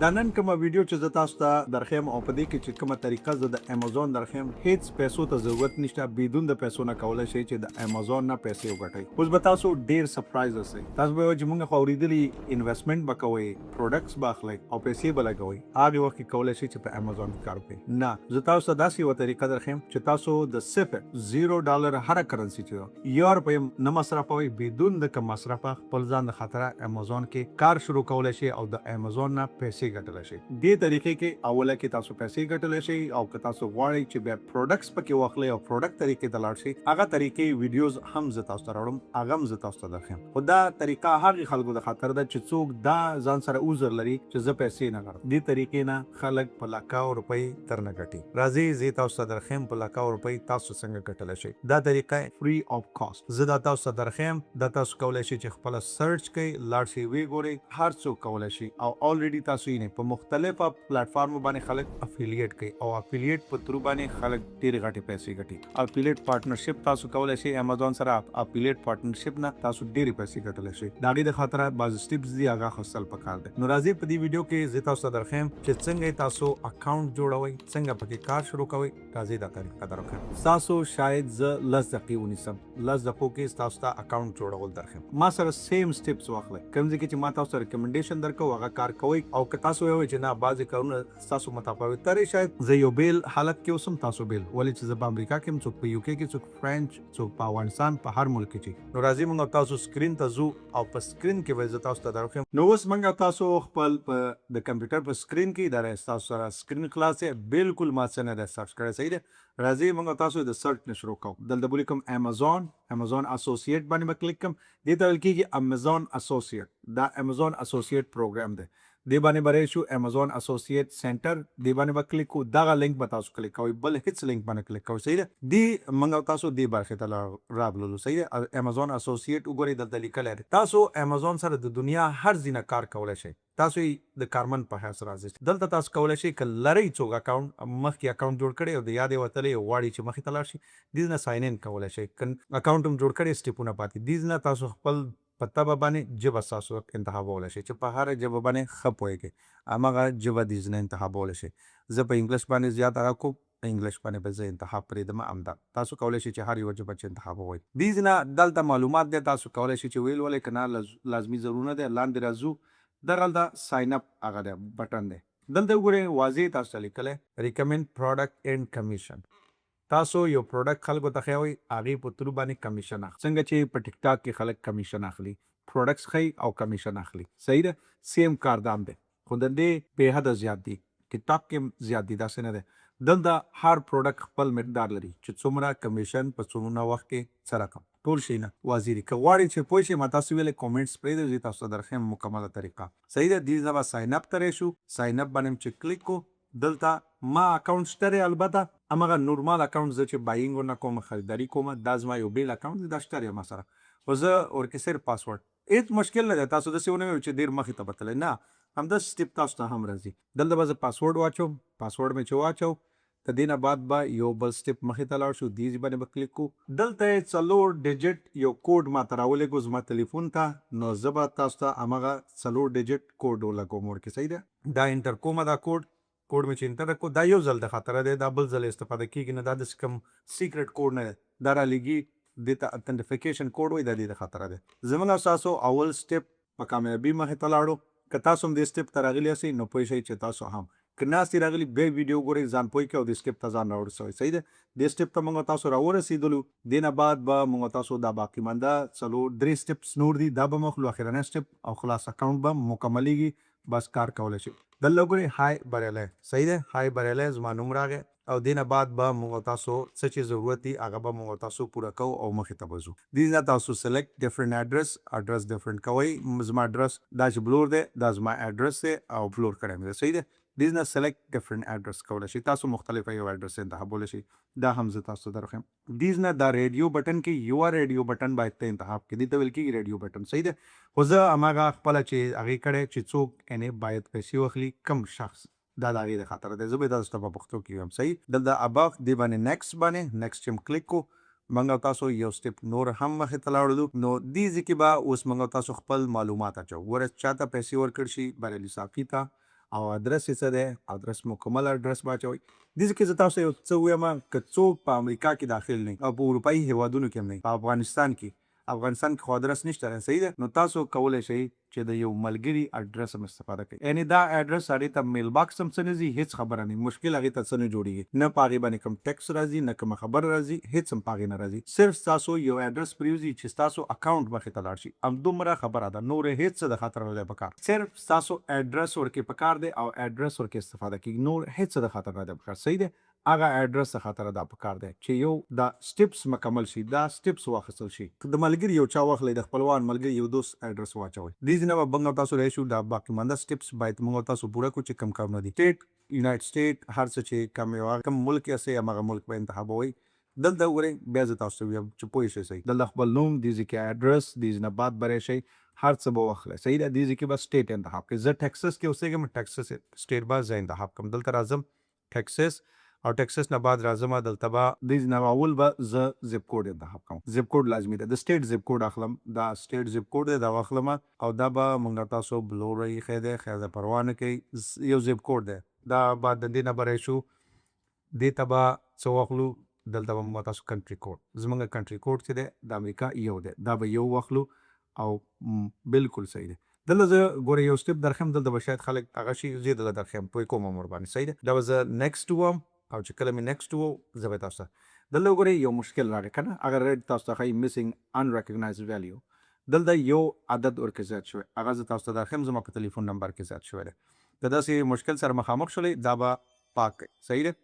دا نن کومه ویډیو چې زه تاسو ته درخیم او په دې کې چې کومه طریقه زه د امازون درخیم هیڅ پیسو ته ضرورت نشته بدون د پیسو نه کولای شئ چې د امازون نه پیسې وګټئ. اوس به تاسو ډیر سرپرایز اوسئ. تاسو به وایئ چې موږ خو اورېدلي انویسټمنٹ به کوئ، پروډکټس به اخلئ او پیسې به لګوئ. هغې وخت کې کولی شئ چې په امازون کې کار وکړئ. نه، زه تاسو ته داسې یوه طریقه درخیم چې تاسو د صفر $0 هره کرنسي چې ده یو روپۍ نه مصرفوئ، بدون د کوم مصرفه خپل ځان د خاطره امازون کې کار شروع کولی شئ او د امازون نه پیسې ګټلی شئ. دې طریقې کې اوله کې تاسو پیسې ګټلی شئ او که تاسو غواړئ چې بیا پروډکټس پکې واخلئ او پروډکټ طریقې ته لاړ شئ، هغه طریقې ویډیوز هم زه تاسو ته راوړم، هغه هم زه تاسو ته درښیم. خو دا طریقه هغې خلکو د خاطر ده چې څوک دا ځان سره عذر لري چې زه پیسې نه ګټم. دې طریقې نه خلک په لکاو روپۍ درنه ګټي. راځئ زه تاسو ته درښیم په لکاو روپۍ تاسو څنګه ګټلی شئ. دا طریقه فری آف کاسټ زه دا تاسو ته درښیم. دا تاسو کولی شئ چې خپله سرچ کړئ، لاړ شئ ویې ګورئ، هر څوک کولی شي او الریډي تاسو یې په مختلفه پلیټفارمو باندې خلک افیلیټ کوي او افیلیټ په ترو باندې خلک ډېرې غټې پیسې ګټي. افیلیټ پارټنرشپ تاسو کولی شئ امازون سره افیلیټ پارټنرشپ نه تاسو ډېرې پیسې ګټلی شئ. د هغې د خاطره بعضې سټیپس دي هغه اخیستل پکار دی. نو راځئ په دې ویډیو کې زه تاسو ته درښیم چې څنګه تاسو اکاونټ جوړوئ، څنګه پکې کار شروع کوئ. راځئ دا طریقه درښیم. ستاسو شاید زه 10 دقیقې ونیسم، 10 دقیقو کې ستاسو ته اکاونټ جوړول درښیم. ما سره سیم سټیپس واخلئ، کوم ځای کې چې ما تاسو ته ریکمنډیشن درکړو هغه کار کوئ او که تاسو وایئ چې نه بعضې کارونه ستاسو متفاوت ترې شاید زه یو بیل حالت کې اوسم، تاسو بیل، ولې چې زه په امریکا کې یم، څوک په یو کې کې، څوک فرانچ، څوک په افغانستان، په هر ملک کې چې. نو راځئ موږ تاسو سکرین ته ځو او په سکرین کې به زه تاسو ته درښیم. نو اوس موږ تاسو خپل په د کمپیوټر په سکرین کې دا ستاسو سره سکرین خلاص دی، بالکل ما څه نه دی سرچ کړی، صحیح دی. راځئ موږ تاسو د سرچ نه شروع کوو. دلته به لیکم امازون اسوسییټ باندې به کلیک کوم. دې ته ویل کېږي امازون اسوسییټ. دا امازون اسوسییټ پروګرام دی. دې باندې به راشو امازون اسوسییټ سنټر، دې باندې به کلیک کوو. دغه لینک به تاسو کلیک کوئ، بل هیڅ لینک باندې کلیک کوئ، صحیح ده. دې موږ تاسو دې برخې ته رابللو، صحیح ده. امازون اسوسییټ وګورئ دلته لیکلی دی. تاسو امازون سره د دنیا هر ځای نه کار کولی شئ. تاسو یې د کارمن په حیث راځئ. دلته تاسو کولی شئ که لرئ څوک اکاونټ مخکې اکاونټ جوړ کړی او د یاد یې وتلی غواړي چې مخکې ته لاړ شي، دې نه ساین ان کولی شئ. که اکاونټ هم جوړ کړی سټیپونه پاتې، دې نه تاسو خپل په تبه باندې ژبه ستاسو انتخابولی شئ چې په هره ژبه باندې ښه پوهېږئ، هماغه ژبه دې نه انتخابولی شئ. زه په انګلیش باندې زیات هغه کوم، انګلیش باندې به زه انتخاب پرېږدم همدا. تاسو کولی شئ چې هر یوه ژبه چې انتخابوئ. دې نه دلته معلومات دی، تاسو کولی شئ چې ویل ولئ، که نه لازمي ضرور نه دی. لاندې راځو، دغلته ساین اپ هغه دی بټن دی. دلته وګورئ واضح تاسو ته لیکلی ریکمنډ پروډکټ اینډ کمیشن. تاسو یو پروډکټ خلکو ته ښیوئ، هغې په ترو باندې کمیشن اخلي. څنګه چې په ټیک ټاک کې خلک کمیشن اخلي، پروډکټس ښیي او کمیشن اخلي، صحیح ده. سیم کار دام دی خو د دې بې حده زیات دي. ټیک ټاک کې هم زیات دي، داسې نه دی. دلته هر پروډکټ خپل مقدار لري چې څومره کمیشن په څومره وخت کې څه رقم ټول شي نه واضح دي. که غواړئ چې پوه شئ ما تاسو ویلې کومنټس پرېږدئ، زه تاسو ته درښیم مکمله طریقه، صحیح ده. دې نه به ساین اپ ته راشو. ساین اپ باندې چې کلیک کو، دلته ما اکاونټ شته دی، البته هماغه نورمال اکاونټ زه چې بایینګ ورنه کوم، خریداري کومه، دا زما یو بیل اکاونټ دی، دا شته دی ما سره. خو زه ورکې صرف پاسورډ، هېڅ مشکل نه دی. تاسو داسې ونه وایئ چې ډېر مخې ته به تللی، نه، همداسې سټیپ تاسو ته هم راځي. دلته به زه پاسورډ واچوم. پاسورډ مې چې واچو، د دې نه بعد به یو بل سټیپ مخې ته لاړ شو. دې باندې به کلیک کوو. دلته یې 4 ډیجټ یو کوډ ما ته راولېږو زما تلیفون ته، نو زه به تاسو ته هماغه 4 ډیجټ کوډ ولګوم ورکې، صحیح ده. دا انټر کومه دا کوډ مې چې انټر کړو، دا یو ځل د خاطره دی، دا بل ځل استفاده کېږي نه، دا داسې کوم سیکرټ کوډ نه دی، دا رالیږي. دې ته اتنټیفیکیشن کوډ وایي، دا دې د خاطره دی. زموږ او ستاسو اول سټیپ په کامیابي مخې ته لاړو. که تاسو هم دې سټیپ ته راغلي یاستئ نو پوه شئ چې تاسو هم که ناستې راغلي بیا ویډیو ګورئ، ځان پوه کړئ او دې سټیپ ته ځان راورسوئ، صحیح ده. دې سټیپ ته موږ تاسو راورسېدلو. دې نه بعد به موږ تاسو دا باقي مانده 3 سټیپس نور دي، دا به مخلو اخرنی سټیپ او خلاص اکاونټ به مکملېږي، بس کار کولی شئ. دلته وګورئ های بریالی، صحیح ده. های بریالی زما نوم راغی او دې نه بعد به موږ تاسو څه چې ضرورت دي هغه به موږ تاسو پوره کوو او مخې ته به ځو. دې نه تاسو سلیکټ ډفرنټ اډرس ډفرنټ کوئ. زما اډرس دا چې بلور دی، دا زما اډرس دی او بلور کړی مې دی، صحیح ده. دې نه سلیکټ ډفرنټ اډرس کولی شئ. تاسو مختلفه یو اډرس انتخابولی شئ، دا هم زه تاسو ته درښیم. دې نه دا ریډیو بټن کې یوه ریډیو بټن باید ته انتخاب کړې، دې ته ویل کېږي ریډیو بټن، صحیح ده. خو زه هماغه خپله چې هغې کړی چې څوک یعنې باید پیسې واخلي، کم شخص، دا د هغې د خاطره دی. زه به یې تاسو ته په پښتو کې وایم، صحیح. دلته اباف دې باندې نیکسټ باندې نیکسټ چې کلیک کو، موږ او تاسو یو سټیپ نور هم مخې ته لاړلو. نو دې ځای کې به اوس موږ او تاسو خپل معلومات اچوو. ګوره چا ته پیسې ورکړل شي، بریالي صافي ته او ادرس یې څه دی، ادرس مکمل ادرس واچوئ. دې کې زه تاسو یو څه ووایم که څوک په امریکا کې داخل نه او په اروپایي هیوادونو کې هم نه، په افغانستان کې خو ادرس نشته، صحیح ده. نو تاسو کولی شئ چې د یو ملګري ادرس هم استفاده کوئ. یعنی دا ادرس هغې ته میل باکس هم څه نه ځي، هېڅ خبره نه، مشکل هغې ته څه نه جوړېږي، نه په هغې باندې کوم ټیکس راځي، نه کومه خبره راځي، هېڅ هم په هغې نه راځي. صرف ستاسو یو ادرس پرېوځي چې ستاسو اکاونټ مخې ته لاړ شي، همدومره خبره ده، نور هېڅ څه د خاطر نه دی پکار. صرف ستاسو ادرس ورکې پکار دی او ادرس ورکې استفاده کېږي، نور هېڅ څه د خاطر نه دی پکار، صحیح دی. هغه ادرس د خاطر دا پکار دی چې یو دا سټیپس مکمل شي، دا سټیپس واخیستل شي. د ملګري یو چا واخلئ، د خپلوان ملګري یو دوست ادرس واچوئ. دې ځای نه به موږ او تاسو راشو دا باقي مانده سټیپس باید موږ او تاسو پوره کړو چې کوم کارونه دي. سټیټ، یونایټډ سټیټ، هر څه چې کوم ملک یاستئ هماغه ملک به انتخابوئ. دلته وګورئ، بیا زه تاسو ته ویم چې پوه شئ صحیح. دلته خپل نوم، دې ځای کې ادرس، دې ځای نه بعد به راشئ، هر څه به واخلئ، صحیح ده. دې ځای کې به سټیټ انتخاب کړئ. زه ټیکسس کې اوسېږم، ټیکسس سټیټ به زه انتخاب کړم. دلته راځم ټیکسس او ټیکسس نه بعد راځم دلته به دې نه اول به زه زیپ کوډ انتخاب کوم. زیپ کوډ لازمي ده، د سټیټ زیپ کوډ اخلم، دا سټیټ زیپ کوډ دی دا واخلم او دا به موږ تاسو بلورئ. خیر ده، پروا نه کوي، یو زیپ کوډ دی. دا بعد د دې نه به راشو دې ته به څه واخلو، دلته به موږ تاسو کنټري کوډ، زموږ کنټري کوډ چې دی د امریکا یو دی، دا به یو واخلو او بالکل صحیح دی. دلته زه ګورئ یو سټیپ درخم، دلته به شاید خلک هغه شي زه دلته درخم پوه کوم ور باندې، صحیح دی. دا به زه نیکسټ وم او چې کله مې نیکسټ وو زه به تاسو ته دلته وګورئ یو مشکل راغی که نه، هغه ریډ تاسو ته ښایي میسینګ انریکګنایزډ ویلیو. دلته یو عدد ورکې زیات شوی، هغه زه تاسو ته درښیم، زما په تلیفون نمبر کې زیات شوی دی. که داسې مشکل سره مخامخ شولئ دا به پاک کړئ، صحیح دی.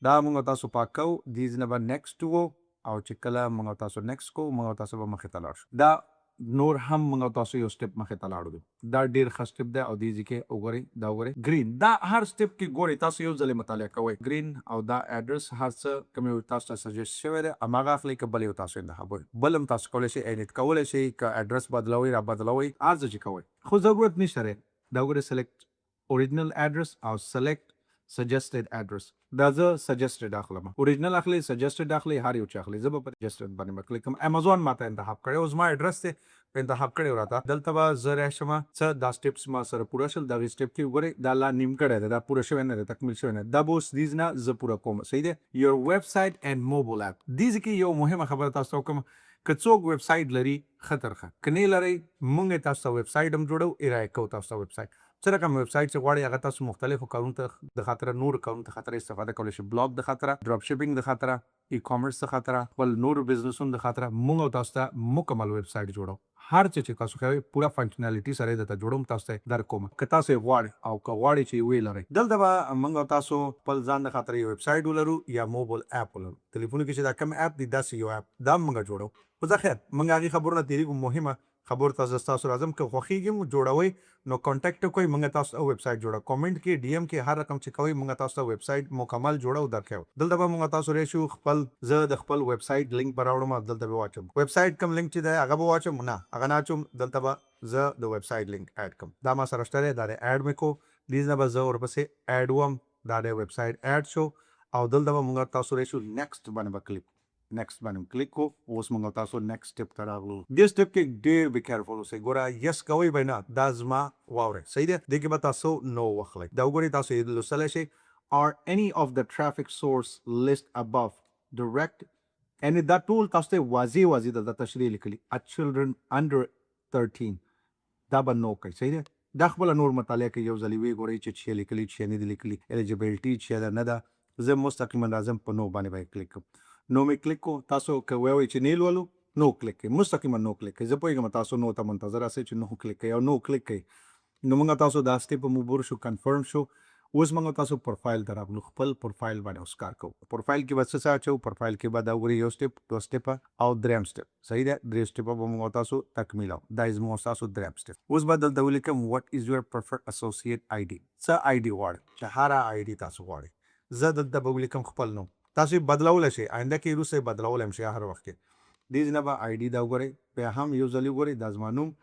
دا موږ تاسو پاک کوو، دې ځای نه به نیکسټ وو او چې کله موږ تاسو نیکسټ کوو موږ تاسو به مخې ته لاړ شو. دا نور هم موږ تاسو یو سټیپ مخې ته لاړو. دا ډیر ښه سټیپ دی او دې ځای کې وګورئ، دا وګورئ ګرین، دا هر سټیپ کې ګورئ تاسو یو ځل مطالعه کوئ. ګرین او دا اډرس هر څه کوم یو تاسو ته سجیسټ شوی دی هماغه اخلئ، که بل یو تاسو انتخابوئ. بل هم تاسو کولی شئ ایډیټ کولی شئ، که اډرس بدلوئ را بدلوئ، هر څه چې کوئ، خو ضرورت نشته دی. دا وګورئ سلیکټ اوریجنل اډرس او سلیکټ سجیسټډ اډرس. دا زه سجیسټډ اخلم، اوریجنل اخلي، سجیسټډ اخلي، هر یو چې اخلي. زه به په سجیسټډ باندې کلیک کوم. امازون ماته انتخاب کړی او زما اډرس دی په انتخاب کړی راته. دلته به زه راشم، څه دا سټیپس ما سره پوره شول، دغه سټیپ کې وګورئ دا لا نیم کړی دی، دا پوره شوی نه دی، تکمیل شوی نه دی. دا به اوس دې نه زه پوره کوم، صحیح دی. یور ویب سایټ اینډ موبایل اپ، دې کې یو مهمه خبره تاسو ته کوم، که څوک ویب سایټ لري خطر ښه، که نه لرئ موږ تاسو ته ویب سایټ هم جوړو، ارائه کوو تاسو ته ویب سایټ. څه رقم ویب سایټ چې غواړئ هغه تاسو مختلفو کارونو ته د خاطره، نور کارونو ته خاطره استفاده کولی شئ. بلاګ د خاطره، ډراپ شپینګ د خاطره، eCommerce د خاطره، خپل نور بزنسونو د خاطره موږ تاسو ته مکمل ویب سایټ جوړو. هر څه چې تاسو کوئ پوره فنکشنالټي سره درته جوړوم، تاسو ته درکوم که تاسو یې غواړئ او که غواړئ چې ویې لرئ. دلته به موږ تاسو خپل ځان د خاطره یو ویب سایټ ولرو یا موبایل اپ ولرو. تلیفون کې چې دا کوم اپ دی داسې یو اپ دا موږ جوړو. خو ځکه خیر موږ هغې خبرونه تېرېږو، مهمه خبرو ته زه ستاسو راځم، که خوښېږي مو جوړوئ نو کانټیکټ وکړئ، موږ تاسو ته ویب سایټ جوړو. کومنټ کې ډي ایم کې هر رقم چې کوئ موږ تاسو ته ویب سایټ مکمل جوړو درکوو. دلته به موږ تاسو راشو، خپل زه د خپل ویب سایټ لینک به راوړم، دلته به واچوم ویب سایټ کوم لینک چې دی هغه به واچوم، نه هغه نه اچوم، دلته به زه د ویب سایټ لینک اډ کوم. دا ما سره شته دی، دا دی اډ مې کو، دې نه به زه ورپسې اډ وم، دا دی ویب سایټ اډ شو او دلته به موږ تاسو راشو نیکسټ باندې به کلیک، نیکسټ باندې کلیک کو. اوس موږ تاسو نیکسټ سټیپ ته راغلو. دې سټیپ کې ډېر بی کیرفول اوسئ، ګوره یس کوئ به نه، دا زما واورئ، صحیح دی. دې کې به تاسو نو واخلئ. دا وګورئ تاسو یې لوستلی شئ. Are any of the traffic source list above direct، یعنې دا ټول تاسو ته واضح دلته تشریح لیکلي. children under 13 دا به نو کوئ، صحیح دی. دا خپله نور مطالعه کوي، یو ځل ویې ګورئ چې څه لیکلي څه نه دي لیکلي، الیجیبلټي څه ده نه ده. زه مستقیما راځم په نو باندې به کلیک کوم. نو مې کلیک کو، تاسو که وایئ چې نه لولو نو کلیک کوئ، مستقیما نو کلیک کوئ. زه پوهېږم تاسو نو ته منتظر یاستئ چې نو کلیک کوئ او نو کلیک کوئ. نو موږ تاسو دا سټیپ هم عبور شو، کنفرم شو. اوس موږ تاسو پروفایل ته راغلو، خپل پروفایل باندې اوس کار کوو. پروفایل کې به څه اچوو، پروفایل کې به دا وګورئ یو سټیپ، دوه سټیپه او دریم سټیپ، صحیح دی. درې سټیپه به موږ تاسو تکمیلو، دا زموږ تاسو دریم سټیپ. اوس به دلته ولیکم what is your preferred associate ID، څه آی ډي غواړئ، چې هر آی ډي تاسو غواړئ. زه دلته به ولیکم خپل نوم، تاسو یې بدلولی شئ، آینده کې وروسته یې بدلولی هم شئ هر وخت کې. دې ځای نه به آی ډي دا وګورئ، بیا هم یو ځل وګورئ دا زما نوم.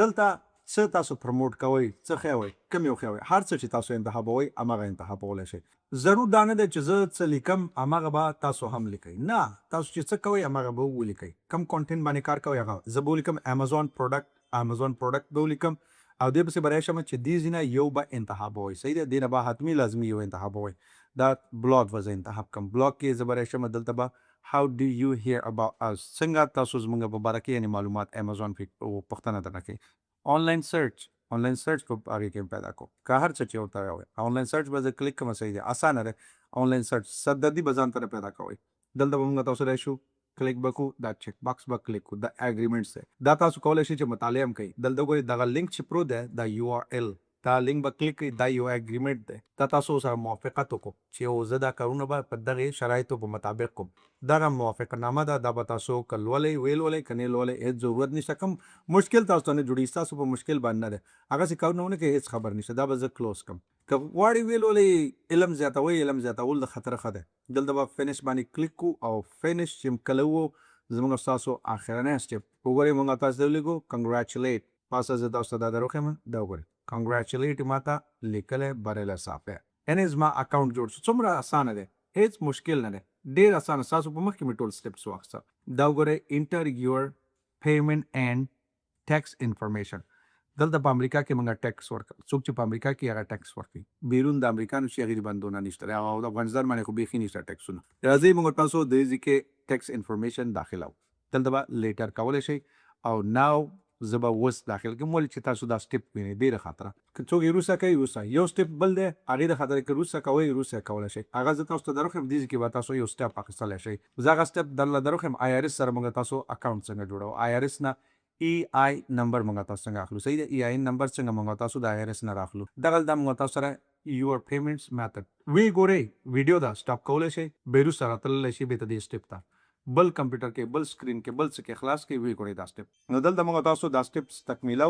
دلته څه تاسو پروموټ کوئ، څه ښیوئ، کوم یو ښیوئ، هر څه چې تاسو انتخابوئ هماغه انتخابولی شئ. ضرور دا نه دی چې زه څه لیکم هماغه به تاسو هم لیکئ، نه تاسو چې څه کوئ هماغه به ولیکئ. کوم کانټینټ باندې کار کوئ هغه. زه به ولیکم امازون پروډکټ به ولیکم، او دې پسې برای شم چې دې ځینه یو به انتخاب وای صحیح ده دې نه به حتمی لازمي یو انتخاب وای دا بلاګ به زه انتخاب کم بلاګ کې زه برای شم دلته به how do you hear about us څنګه تاسو زموږ په باره کې یعنی معلومات امازون پوښتنه درنه کوي آنلاین سرچ په هغې کې پیدا کو که هر څه چې ورته وایي آنلاین سرچ به زه کلیک کوم صحیح دی اسانه دی آنلاین سرچ صددي به ځان سره پیدا کوئ دلته به موږ تاسو راشو کلیک به کوو دا چک باکس به کلیک کوو دا اګریمنټس دی دا تاسو کولی شئ چې مطالعه هم کوئ دلته ګورئ دغه لینک چې پروت دی دا URL دا لینک به کلیک کړئ دا یو اګریمنټ دی دا تاسو سره موافقت وکړو چې یو زه دا کارونه به په دغې شرایطو په مطابق کوم دغه موافقتنامه ده دا به تاسو که لولئ ویې لولئ که نه لولئ هېڅ ضرورت نشته کوم مشکل تاسو ته نه جوړېږي ستاسو په مشکل باندې نه دی هغسې کارونه ونه کوئ هېڅ خبر نشته دا به زه کلوز کړم که غواړئ ویې لولئ علم زیاتوئ علم زیاتول د خطره ښه دی دلته به فینش باندې کلیک کړو او فینش چې کله وو زموږ ستاسو آخرنی سټپ وګورئ موږ تاسو ته ولیکو کنګراچولیټ پاسه زه تاسو ته دا دروښیم دا وګورئ کنګراچولیټ ماته لیکلی بریلی صاف دی یعنې زما اکاونټ جوړ شو څومره اسانه دی هېڅ مشکل نه دی ډېر اسانه ستاسو په مخکې مې ټول سټپس واخیسته دا وګورئ انټر یور پیمنټ اینډ ټیکس انفارمیشن دلته په امریکا کې موږ ټیکس ورکړو څوک چې په امریکا کې هغه ټیکس ورکوي بیرون د امریکا نه چې هغې بندونه نشته دی هغه د افغانستان باندې خو بیخي نشته ټیکسونه راځئ موږ تاسو د دې کې ټیکس انفارمیشن داخلو دلته به لیټر کولی شئ او ناو زه به اوس داخل کوم ولې چې تاسو دا سټپ وینئ ډېره خطره که څوک یې وروسته کوي وروسته یو سټپ بل دی هغې د خطرې که وروسته کوئ وروسته کولی شئ هغه زه تاسو ته دروښیم دې کې به تاسو یو سټپ اخیستلی شئ زه هغه سټپ درله دروښیم IRS سره موږ تاسو اکاونټ څنګه جوړو IRS نه EI نمبر موږ تاسو څنګه اخلو صحیح دی EI نمبر څنګه موږ تاسو د IRS نه راخلو دغه دا موږ تاسو سره یور پیمنټس میتھډ وی ګورئ ویډیو دا سټاپ کولی شئ بې وروسته راتللی شئ بېرته دې سټپ ته بل کمپیوټر کې بل سکرین کې بل څه کې خلاص کې وی کړئ دا سټپ نو دلته موږ تاسو دا سټپس تکمیلو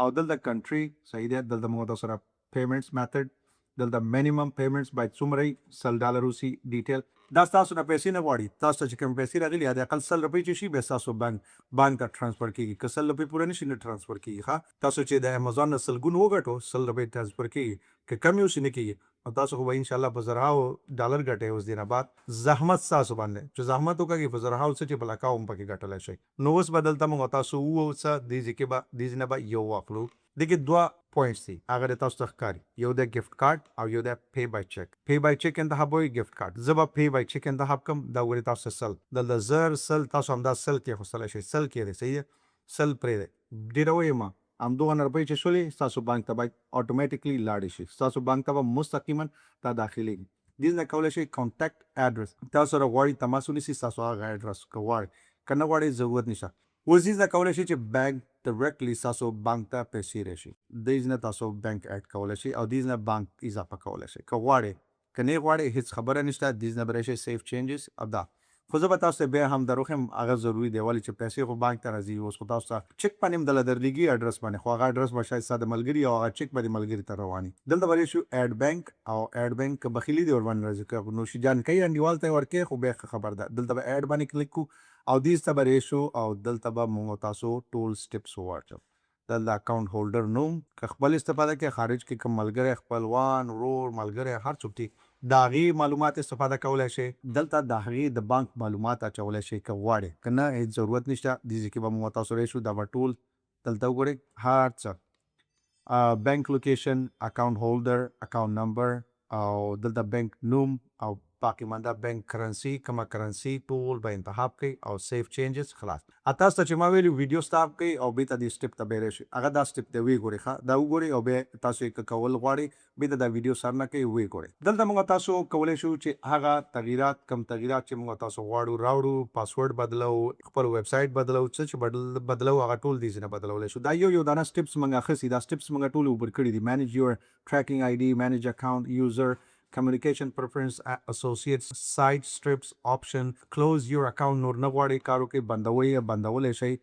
او دلته کنټري صحیح دی دلته موږ تاسو سره پیمنټس میتھډ دلته مینیمم پیمنټس باید څومره وي $100 وسي ډیټیل دا ستاسو نه پیسې نه غواړي تاسو ته چې کوم پیسې راغلي حد اقل $100 چې شي بیا ستاسو بانک ته ټرانسفر کېږي که $100 پوره نه شي نه ټرانسفر کېږي ښه تاسو چې د امازون نه سلګون وګټو $100 ټرانسفر کېږي که کم یې وشي نه کېږي او تاسو خو به انشاءالله په زرهاو ډالر ګټئ اوس دې نه بعد زحمت ستاسو باندې چې زحمت وکړئ په زرهاو څه چې په لکاو هم پکې ګټلی شئ نو اوس به دلته موږ تاسو ووایو څه دې ځای کې به دې ځای نه به یو واخلو دې کې دوه پوینټس دي هغه د تاسو ته ښکاري یو د ګفټ کارت او یو د پی بای چک پی بای چک انتخابوئ ګفټ کارت زه به پی بای چک انتخاب کړم دا وګورئ تاسو سل دلته زر سل تاسو همدا سل کې اخیستلی شئ سل کې دی صحیح دی سل پرېږدئ ډېروئ مه همدغه روپۍ چې شولې ستاسو بانک ته باید اټومیټیکلی لاړې شي ستاسو بانک ته به مستقیما دا داخلېږي دې نه کولی شئ کانټیکټ ایډرس تاسو سره غواړي تماس ونیسي ستاسو هغه ایډرس که غواړئ که نه غواړئ ضرورت نشته اوس دې نه کولی شئ چې بانک ډایرکټلی ستاسو بانک ته پیسې راشي دې نه تاسو بانک ایډ کولی شئ او دې نه بانک اضافه کولی شئ که غواړئ که نه غواړئ هېڅ خبره نشته دې نه به راشئ سیف چینجز او دا خو زه به تاسو ته بیا هم دروښیم هغه ضروري دی ولې چې پیسې خو بانک ته راځي اوس خو تاسو ته چک باندې هم دله درلېږي اډرس باندې خو هغه اډرس به شاید ستا د ملګري او هغه چک به د ملګري ته رواني دلته به شو ایډ بانک او ایډ بانک که بخیلي دی ورباندې راځي که نوشي جان کوي انډیوال ته یې ورکوي خو بیا ښه خبر ده دلته به ایډ باندې کلیک کړو او دې ته به ریشو او دلته به موږ تاسو ټول سټپس وواچو دلته اکاونټ هولډر نوم که خپل استفاده کوي خارج کې کوم ملګری خپلوان ورور ملګری هر څوک ټیک د هغې معلومات استفاده کولی شئ دلته د هغې د بانک معلومات اچولی شئ که غواړئ که نه هېڅ ضرورت نشته دې ځای کې به موږ تاسو راشو دا به ټول دلته وګورئ هر څه بانک لوکیشن اکاونټ هولډر اکاونټ نمبر او دلته بانک نوم او باقي مانده بانک کرنسي کومه کرنسي ټول به انتخاب کړئ او سیف چینجز خلاص تاسو ته چې ما ویلي ویډیو سټاپ کړئ او بېرته دې سټپ ته بیا راشئ هغه دا سټپ دی ویې ګورئ ښه دا وګورئ او بیا تاسو یې که کول غواړئ بېرته دا ویډیو سر نه کوئ ویې ګورئ دلته موږ تاسو کولی شو چې هغه تغیرات کم تغیرات چې موږ تاسو غواړو راوړو پاسورډ بدلو خپل ویب سایټ بدلو څه چې بدلو هغه ټول دې ځای نه بدلولی شو دا یو دانه سټپس موږ اخیستي دا سټپس موږ ټول اوبر کړي دي مینج یور ټریکینګ آی ډي مینج اکاونټ یوزر communication preference associates side strips option close your account نور نه غواړئ کار وکړئ بندولی شئ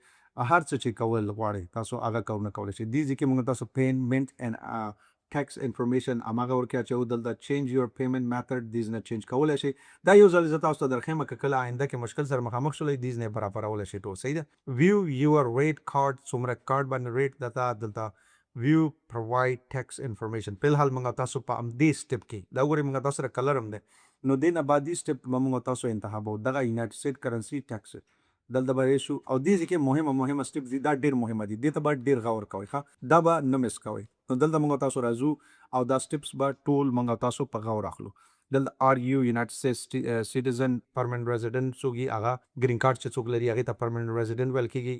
هر څه چې کول غواړئ تاسو هغه کارونه کولی شئ دې ځای کې موږ تاسو پیمنټ اینډ ټیکس انفارمیشن هماغه ورکې اچوو دلته چینج یور پیمنټ میتھډ دې نه چینج کولی شئ دا یو ځل زه تاسو ته درښیم که کله آینده کې مشکل سره مخامخ شولئ دې نه برابرولی شئ ټول صحیح ده ویو یور ریټ کارډ څومره کارډ باندې ریټ دلته view provide text information په الحال موږ تاسو په همدې سټپ کې دا وګورئ موږ تاسو سره کلر هم دی نو دې نه بعد دې سټپ به موږ تاسو انتخابو دغه یونایټډ سټیټ کرنسي ټیکس دلته به شو او دې کې مهمه سټپ دي دا ډیر مهمه دي دې ته به ډیر غور کوئ ښه دا به نه مس کوئ نو دلته موږ تاسو راځو او دا سټپس به ټول موږ تاسو په غور اخلو دلته آر یو یونایټډ سټیټس سټیزن پرمننت ریزیډنټ څوک هغه گرین کارت چې څوک لري هغه ته پرمننت ریزیډنټ ویل کیږي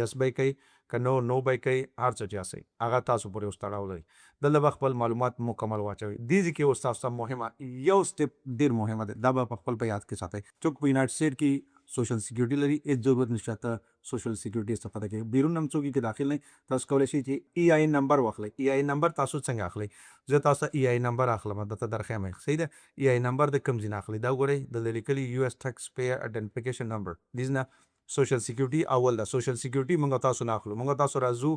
یس به کوي که نو به کوي هر څه چې اسي هغه تاسو پورې اوس تړاو لري دلته به خپل معلومات مکمل واچوي دې کې اوس تاسو مهمه یو سټپ ډیر مهمه ده دا به په خپل په یاد کې ساتئ څوک په یونایټډ سټیټ کې سوشل سکیورټي لري هیڅ ضرورت نشته ته سوشل سکیورټي استفاده کوي بیرون هم څوک کې داخل نه تاسو کولی شئ چې ای آی نمبر واخلئ ای آی نمبر تاسو څنګه اخلئ زه تاسو ای آی نمبر اخلم درته درخوایم صحیح ده ای آی نمبر د کوم ځای نه اخلئ دا وګورئ د لیکلي یو اس ټیکس پیر آیډنټیفیکیشن نمبر دیز نه سوشل سکیورټي اول ده سوشل سکیورټي موږ تاسو نه اخلو موږ تاسو راځو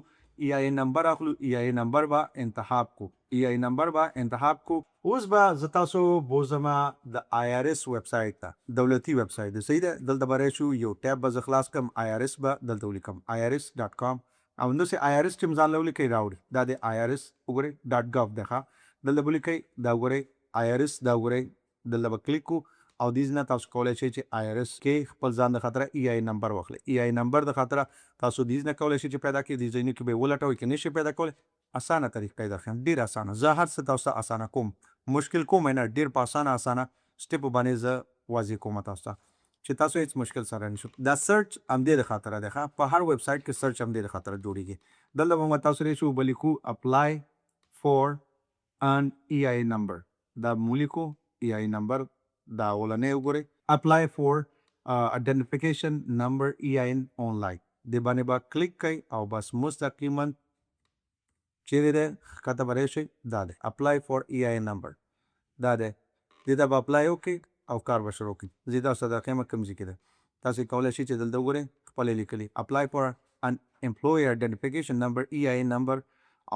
ای آی نمبر اخلو ای آی نمبر با انتخاب کو ای آی نمبر با انتخاب کو اوس به زه تاسو بوزما د آی آر اس ویب سایټ ته دولتي ویب سایټ ده صحیح ده دلته به راشو یو ټیب به زه خلاص کړم آی آر اس به دلته ولیکم irs.com او همداسې آی آر اس چې ځان له ولیکئ راوړي دا د آی آر اس وګورئ .gov ده ښه دلته به ولیکئ دا وګورئ آی آر اس دا وګورئ دلته به کلیک کو او دیز نه تاسو کولی شئ چې آی آر اس کې خپل ځان د خاطره ای آی نمبر واخلئ ای آی نمبر د خاطره تاسو دیز نه کولی شئ چې پیدا کړئ دې ځایونو کې به یې ولټوئ که نشئ پیدا کولی اسانه طریقه یې درښیم ډېر اسانه زه هر څه تاسو ته اسانه کوم مشکل کوم نه ډېر په اسانه سټپ باندې زه واضح کوم تاسو ته چې تاسو هیڅ مشکل سره نشو دا سرچ همدې د خاطره ده ښه په هر ویب سایټ کې سرچ همدې د خاطره جوړیږي دلته به موږ تاسو راشو به لیکو اپلای فور ان ای آی نمبر دا مولیکو ای آی نمبر دا اولنې وګورئ اپلای فور آیډنټیفیکیشن نمبر ای آی آنلاین دې باندې به کلیک کوئ او بس مستقیما چیرې ده ښکته به راشئ دا دی اپلای فور ای آی نمبر دا دی دې ته به اپلای وکړئ او کار به شروع کړئ زه تاسو ته درښیم کوم ځای کې ده تاسو کولی شئ چې دلته وګورئ خپل یې لیکلي اپلای فور ان امپلوی آیډنټیفیکیشن نمبر ای آی نمبر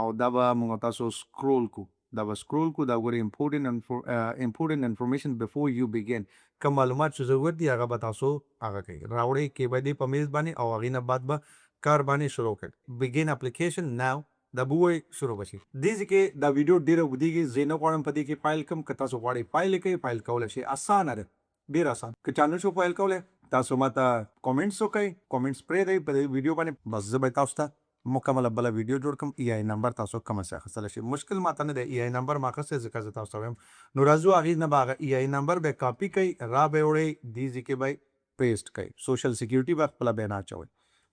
او دا به موږ تاسو سکرول کو دا به سکرول کو دا وګورئ امپورټنټ انفارمیشن بیفور یو بیګین کوم معلومات چې ضرورت دي هغه به تاسو هغه کوئ راوړئ کې به دې په میز باندې او هغې نه بعد به کار باندې شروع کړئ بیګین اپلیکیشن ناو دا به ووایي شروع به شي دې ځای کې دا ویډیو ډېره اوږدېږي زه نه غواړم په دې کې فایل کړم که تاسو غواړئ فایل یې کوئ فایل کولی شئ اسانه ده ډېر اسان که چا نه شو فایل کولی تاسو ما ته کامنټس وکړئ کامنټس پرېږدئ په دې ویډیو باندې بس زه به تاسو ته مکمله بله ویډیو جوړ کړم ای آی نمبر تاسو کومه څه اخیستلی شئ مشکل ماته نه دی ای آی نمبر ما اخیستی ځکه زه تاسو ته وایم نو راځو هغې نه به هغه ای آی نمبر به کاپي کوئ را به یې وړئ دې ځای کې به یې پیسټ کوئ سوشل سکیورټي به خپله بیا نه اچوئ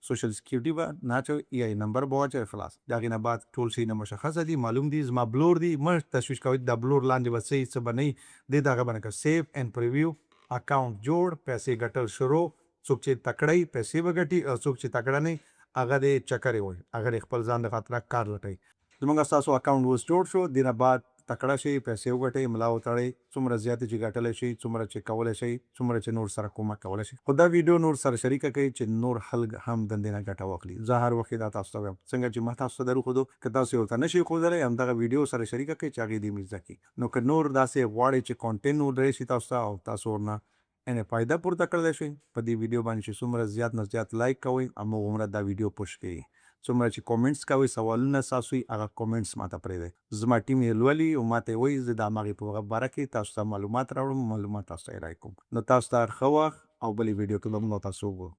سوشل سکیورټي به نه اچوئ ای آی نمبر به واچوئ خلاص د هغې نه بعد ټول شیونه مشخصه دي معلوم دي زما بلور دي مه تشویش کوئ دا بلور لاندې به څه څه به نه وي دې د هغه باندې کوه سیف اینډ پریویو اکاونټ جوړ پیسې ګټل شروع څوک چې تکړه وي پیسې به ګټي او څوک چې تکړه نه هغه د چکرې وي هغه د خپل ځان د خاطره کار لټوي زموږ ستاسو اکاونټ اوس جوړ شو دې نه بعد تکړه شئ پیسې وګټئ ملا وتړئ څومره زیاتې چې ګټلی شئ څومره چې کولی شئ څومره چې نور سره کومک کولی شئ خو دا ویډیو نور سره شریکه کوئ چې نور خلک هم دندې نه ګټه واخلي زه هر وخت دا تاسو ته وایم څنګه چې ما تاسو ته دروښودو که تاسو یې ورته نشئ ښودلی همدغه ویډیو سره شریکه کوئ چې هغې دې مې زده کړي نو که نور داسې غواړئ چې کانټینټ ورشي تاسو ته او تاسو ورنه یعنې فایده پورته کړلی شئ په دې ویډیو باندې چې څومره زیات نه زیات لایک کوئ هماغومره دا ویډیو پوش کوي څومره چې کومنټس کوئ سوالونه ستاسو وي هغه کومنټس ماته پرېږدئ زما ټیم یې لولي او ماته یې وایي زه د هماغې په باره کې تاسو ته معلومات راوړم معلومات تاسو ته یې رایې کوم نو تاسو ته ښه وخت او بلې ویډیو کې به موږ تاسو وګورو